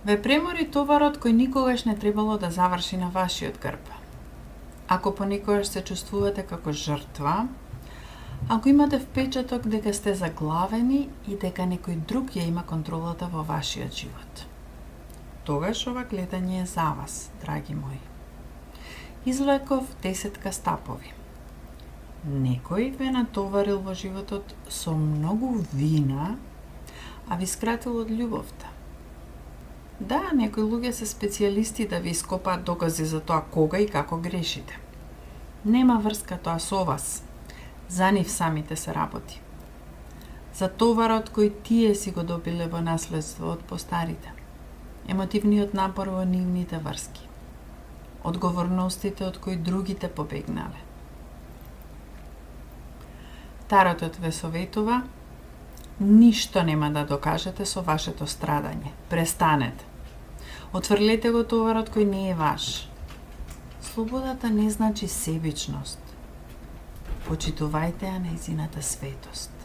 Ве премори товарот кој никогаш не требало да заврши на вашиот грб. Ако понекогаш се чувствувате како жртва, ако имате впечаток дека сте заглавени и дека некој друг ја има контролата во вашиот живот, тогаш ова гледање е за вас, драги мои. Извлеков 10 стапови. Некој ве натоварил во животот со многу вина, а ви скратил од љубовта. Да, некои луѓе се специјалисти да ви ископаат докази за тоа кога и како грешите. Нема врска тоа со вас. За нив самите се работи. За товарот кој тие си го добиле во наследство од постарите. Емотивниот напор во нивните врски. Одговорностите од кои другите побегнале. Таротот ве советува: ништо нема да докажете со вашето страдање. Престанете. Отфрлете го товарот кој не е ваш. Слободата не значи себичност. Почитувајте ја нејзината светост.